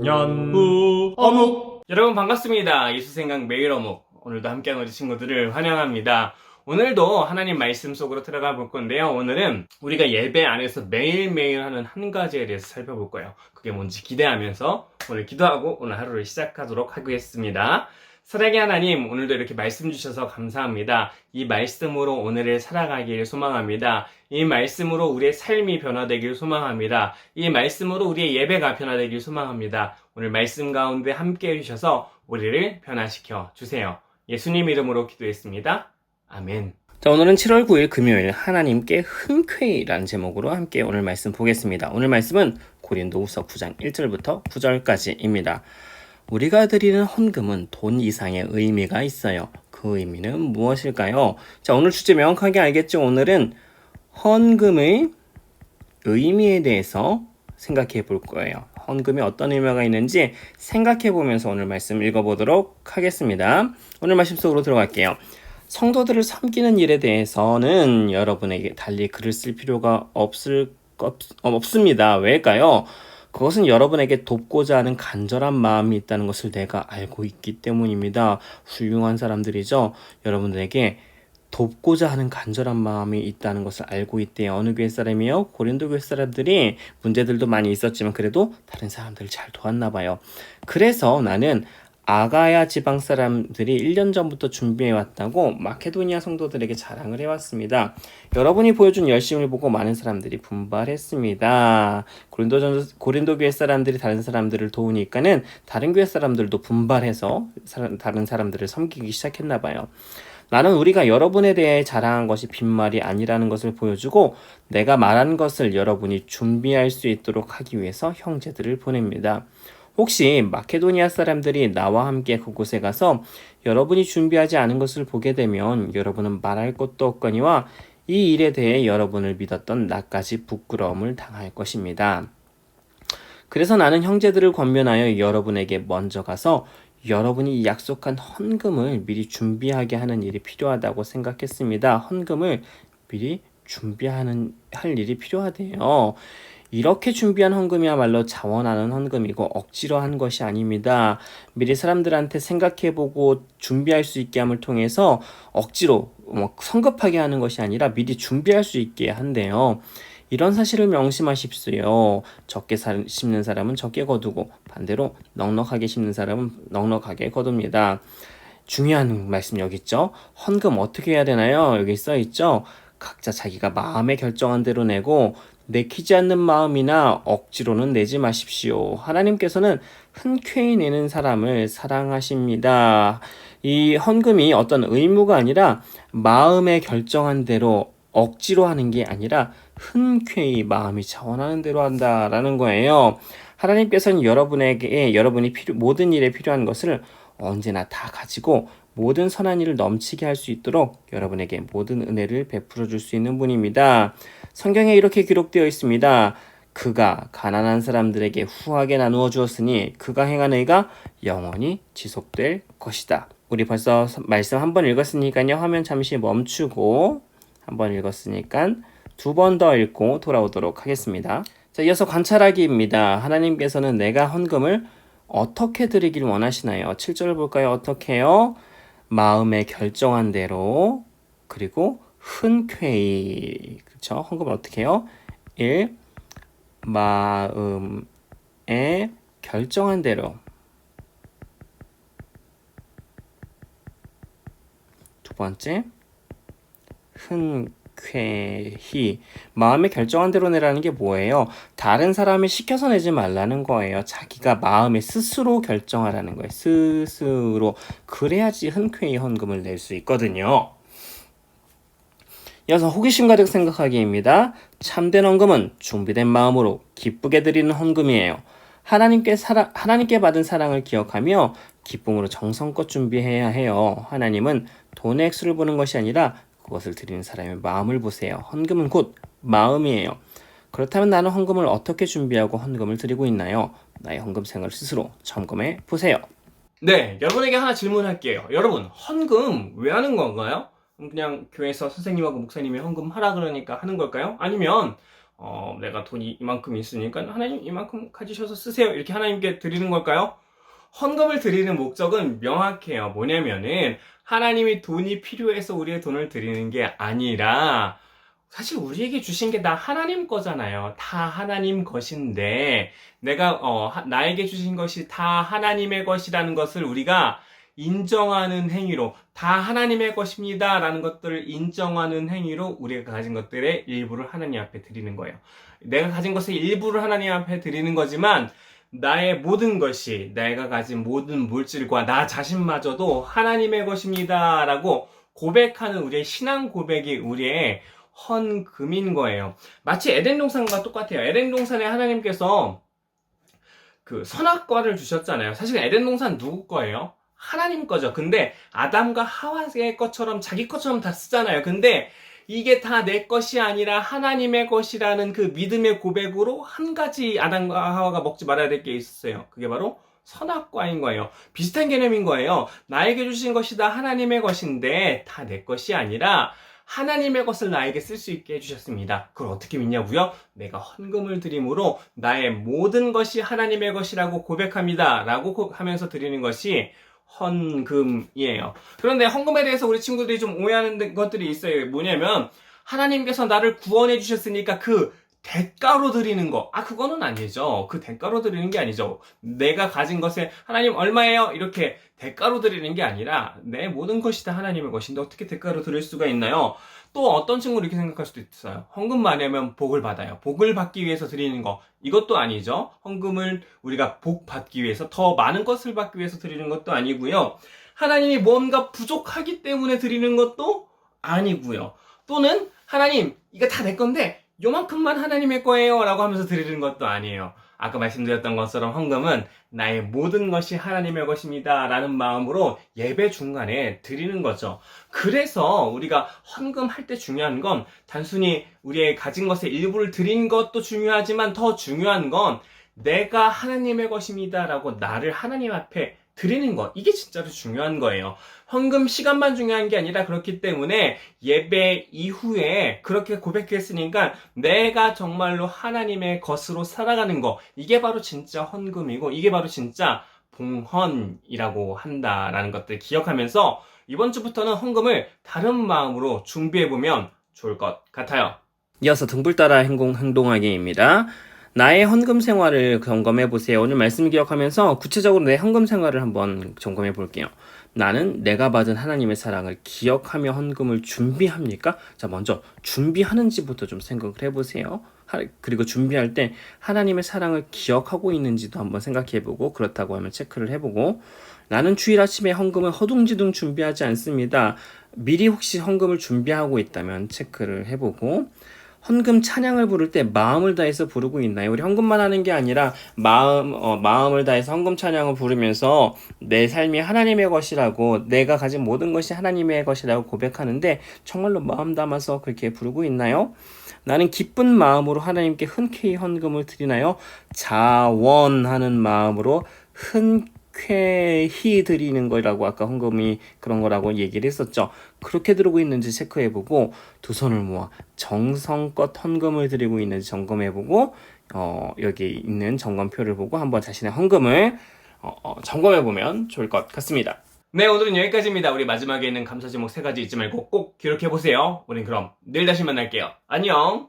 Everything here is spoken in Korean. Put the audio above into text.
후 어묵. 여러분 반갑습니다. 예수생각 매일 어묵. 오늘도 함께하는 우리 친구들을 환영합니다. 오늘도 하나님 말씀 속으로 들어가 볼 건데요. 오늘은 우리가 예배 안에서 매일매일 하는 한 가지에 대해서 살펴볼 거예요. 그게 뭔지 기대하면서 오늘 기도하고 오늘 하루를 시작하도록 하겠습니다. 사랑의 하나님, 오늘도 이렇게 말씀 주셔서 감사합니다. 이 말씀으로 오늘을 살아가길 소망합니다. 이 말씀으로 우리의 삶이 변화되길 소망합니다. 이 말씀으로 우리의 예배가 변화되길 소망합니다. 오늘 말씀 가운데 함께 해주셔서 우리를 변화시켜 주세요. 예수님 이름으로 기도했습니다. 아멘. 자, 오늘은 7월 9일 금요일 하나님께 흔쾌히라는 제목으로 함께 오늘 말씀 보겠습니다. 오늘 말씀은 고린도후서 9장 1절부터 9절까지입니다. 우리가 드리는 헌금은 돈 이상의 의미가 있어요. 그 의미는 무엇일까요? 자, 오늘 주제 명확하게 알겠죠? 오늘은 헌금의 의미에 대해서 생각해 볼 거예요. 헌금이 어떤 의미가 있는지 생각해 보면서 오늘 말씀 읽어보도록 하겠습니다. 오늘 말씀 속으로 들어갈게요. 성도들을 섬기는 일에 대해서는 여러분에게 달리 글을 쓸 필요가 없습니다. 왜일까요? 그것은 여러분에게 돕고자 하는 간절한 마음이 있다는 것을 내가 알고 있기 때문입니다. 훌륭한 사람들이죠. 여러분들에게 돕고자 하는 간절한 마음이 있다는 것을 알고 있대요. 어느 교회 사람이요? 고린도 교회 사람들이 문제들도 많이 있었지만 그래도 다른 사람들을 잘 도왔나 봐요. 그래서 나는 아가야 지방 사람들이 1년 전부터 준비해왔다고 마케도니아 성도들에게 자랑을 해왔습니다. 여러분이 보여준 열심을 보고 많은 사람들이 분발했습니다. 고린도 교회 사람들이 다른 사람들을 도우니까는 다른 교회 사람들도 분발해서 다른 사람들을 섬기기 시작했나 봐요. 나는 우리가 여러분에 대해 자랑한 것이 빈말이 아니라는 것을 보여주고 내가 말한 것을 여러분이 준비할 수 있도록 하기 위해서 형제들을 보냅니다. 혹시 마케도니아 사람들이 나와 함께 그곳에 가서 여러분이 준비하지 않은 것을 보게 되면 여러분은 말할 것도 없거니와 이 일에 대해 여러분을 믿었던 나까지 부끄러움을 당할 것입니다. 그래서 나는 형제들을 권면하여 여러분에게 먼저 가서 여러분이 약속한 헌금을 미리 준비하게 하는 일이 필요하다고 생각했습니다. 헌금을 미리 할 일이 필요하대요. 이렇게 준비한 헌금이야말로 자원하는 헌금이고 억지로 한 것이 아닙니다. 미리 사람들한테 생각해보고 준비할 수 있게 함을 통해서 억지로 성급하게 하는 것이 아니라 미리 준비할 수 있게 한대요. 이런 사실을 명심하십시오. 적게 심는 사람은 적게 거두고 반대로 넉넉하게 심는 사람은 넉넉하게 거둡니다. 중요한 말씀 여기 있죠. 헌금 어떻게 해야 되나요? 여기 써 있죠. 각자 자기가 마음에 결정한 대로 내고 내키지 않는 마음이나 억지로는 내지 마십시오. 하나님께서는 흔쾌히 내는 사람을 사랑하십니다. 이 헌금이 어떤 의무가 아니라 마음에 결정한 대로 억지로 하는 게 아니라 흔쾌히 마음이 자원하는 대로 한다라는 거예요. 하나님께서는 여러분이 모든 일에 필요한 것을 언제나 다 가지고 모든 선한 일을 넘치게 할 수 있도록 여러분에게 모든 은혜를 베풀어 줄 수 있는 분입니다. 성경에 이렇게 기록되어 있습니다. 그가 가난한 사람들에게 후하게 나누어 주었으니 그가 행한 의가 영원히 지속될 것이다. 우리 벌써 말씀 한 번 읽었으니까요. 화면 잠시 멈추고 한 번 읽었으니까 두 번 더 읽고 돌아오도록 하겠습니다. 자, 이어서 관찰하기입니다. 하나님께서는 내가 헌금을 어떻게 드리길 원하시나요? 7절을 볼까요? 어떻게요? 마음에 결정한 대로 그리고 흔쾌히 그렇죠? 헌금을 어떻게 해요? 1. 마음에 결정한 대로 두 번째 흔쾌히 마음에 결정한 대로 내라는 게 뭐예요? 다른 사람이 시켜서 내지 말라는 거예요. 자기가 마음에 스스로 결정하라는 거예요. 스스로. 그래야지 흔쾌히 헌금을 낼 수 있거든요. 이어서 호기심 가득 생각하기입니다. 참된 헌금은 준비된 마음으로 기쁘게 드리는 헌금이에요. 하나님께 받은 사랑을 기억하며 기쁨으로 정성껏 준비해야 해요. 하나님은 돈의 액수를 보는 것이 아니라 그것을 드리는 사람의 마음을 보세요. 헌금은 곧 마음이에요. 그렇다면 나는 헌금을 어떻게 준비하고 헌금을 드리고 있나요? 나의 헌금 생활을 스스로 점검해 보세요. 네, 여러분에게 하나 질문할게요. 여러분, 헌금 왜 하는 건가요? 그냥 교회에서 선생님하고 목사님이 헌금 하라 그러니까 하는 걸까요? 아니면 내가 돈이 이만큼 있으니까 하나님 이만큼 가지셔서 쓰세요. 이렇게 하나님께 드리는 걸까요? 헌금을 드리는 목적은 명확해요. 뭐냐면은 하나님이 돈이 필요해서 우리의 돈을 드리는 게 아니라 사실 우리에게 주신 게 다 하나님 거잖아요. 다 하나님 것인데 내가 나에게 주신 것이 다 하나님의 것이라는 것을 우리가 인정하는 행위로 다 하나님의 것입니다 라는 것들을 인정하는 행위로 우리가 가진 것들의 일부를 하나님 앞에 드리는 거예요. 내가 가진 것의 일부를 하나님 앞에 드리는 거지만 나의 모든 것이 내가 가진 모든 물질과 나 자신마저도 하나님의 것입니다 라고 고백하는 우리의 신앙 고백이 우리의 헌금인 거예요. 마치 에덴 동산과 똑같아요. 에덴 동산에 하나님께서 그 선악과를 주셨잖아요. 사실 에덴 동산 누구 거예요? 하나님 거죠. 근데 아담과 하와의 것처럼 자기 것처럼 다 쓰잖아요. 근데 이게 다 내 것이 아니라 하나님의 것이라는 그 믿음의 고백으로 한 가지 아담과 하와가 먹지 말아야 될 게 있었어요. 그게 바로 선악과인 거예요. 비슷한 개념인 거예요. 나에게 주신 것이 다 하나님의 것인데 다 내 것이 아니라 하나님의 것을 나에게 쓸 수 있게 해주셨습니다. 그걸 어떻게 믿냐고요? 내가 헌금을 드림으로 나의 모든 것이 하나님의 것이라고 고백합니다. 라고 하면서 드리는 것이 헌금이에요. 그런데 헌금에 대해서 우리 친구들이 좀 오해하는 것들이 있어요. 뭐냐면 하나님께서 나를 구원해 주셨으니까 그 대가로 드리는 거. 그거는 아니죠. 그 대가로 드리는 게 아니죠. 내가 가진 것에 하나님 얼마예요? 이렇게 대가로 드리는 게 아니라 내 모든 것이 다 하나님의 것인데 어떻게 대가로 드릴 수가 있나요? 또 어떤 친구는 이렇게 생각할 수도 있어요. 헌금 많이 하면 복을 받아요. 복을 받기 위해서 드리는 거. 이것도 아니죠. 헌금을 우리가 복 받기 위해서 더 많은 것을 받기 위해서 드리는 것도 아니고요. 하나님이 뭔가 부족하기 때문에 드리는 것도 아니고요. 또는 하나님 이거 다 내 건데 요만큼만 하나님의 거예요 라고 하면서 드리는 것도 아니에요. 아까 말씀드렸던 것처럼 헌금은 나의 모든 것이 하나님의 것입니다 라는 마음으로 예배 중간에 드리는 거죠. 그래서 우리가 헌금할 때 중요한 건 단순히 우리의 가진 것의 일부를 드린 것도 중요하지만 더 중요한 건 내가 하나님의 것입니다 라고 나를 하나님 앞에 드리는 것, 이게 진짜로 중요한 거예요. 헌금 시간만 중요한 게 아니라 그렇기 때문에 예배 이후에 그렇게 고백했으니까 내가 정말로 하나님의 것으로 살아가는 거, 이게 바로 진짜 헌금이고 이게 바로 진짜 봉헌이라고 한다라는 것들 기억하면서 이번 주부터는 헌금을 다른 마음으로 준비해보면 좋을 것 같아요. 이어서 등불 따라 행동하기입니다. 나의 헌금 생활을 점검해 보세요. 오늘 말씀 기억하면서 구체적으로 내 헌금 생활을 한번 점검해 볼게요. 나는 내가 받은 하나님의 사랑을 기억하며 헌금을 준비합니까? 자, 먼저 준비하는지부터 좀 생각을 해보세요. 그리고 준비할 때 하나님의 사랑을 기억하고 있는지도 한번 생각해 보고, 그렇다고 하면 체크를 해보고, 나는 주일 아침에 헌금을 허둥지둥 준비하지 않습니다. 미리 혹시 헌금을 준비하고 있다면 체크를 해보고, 헌금 찬양을 부를 때 마음을 다해서 부르고 있나요? 우리 헌금만 하는 게 아니라 마음을 다해서 헌금 찬양을 부르면서 내 삶이 하나님의 것이라고, 내가 가진 모든 것이 하나님의 것이라고 고백하는데 정말로 마음 담아서 그렇게 부르고 있나요? 나는 기쁜 마음으로 하나님께 흔쾌히 헌금을 드리나요? 자원하는 마음으로 흔쾌히 드리는 거라고 아까 헌금이 그런 거라고 얘기를 했었죠. 그렇게 들고 있는지 체크해보고, 두 손을 모아 정성껏 헌금을 드리고 있는지 점검해보고, 여기 있는 점검표를 보고 한번 자신의 헌금을 점검해보면 좋을 것 같습니다. 네, 오늘은 여기까지입니다. 우리 마지막에 있는 감사 제목 3가지 잊지 말고 꼭 기록해보세요. 우린 그럼 내일 다시 만날게요. 안녕!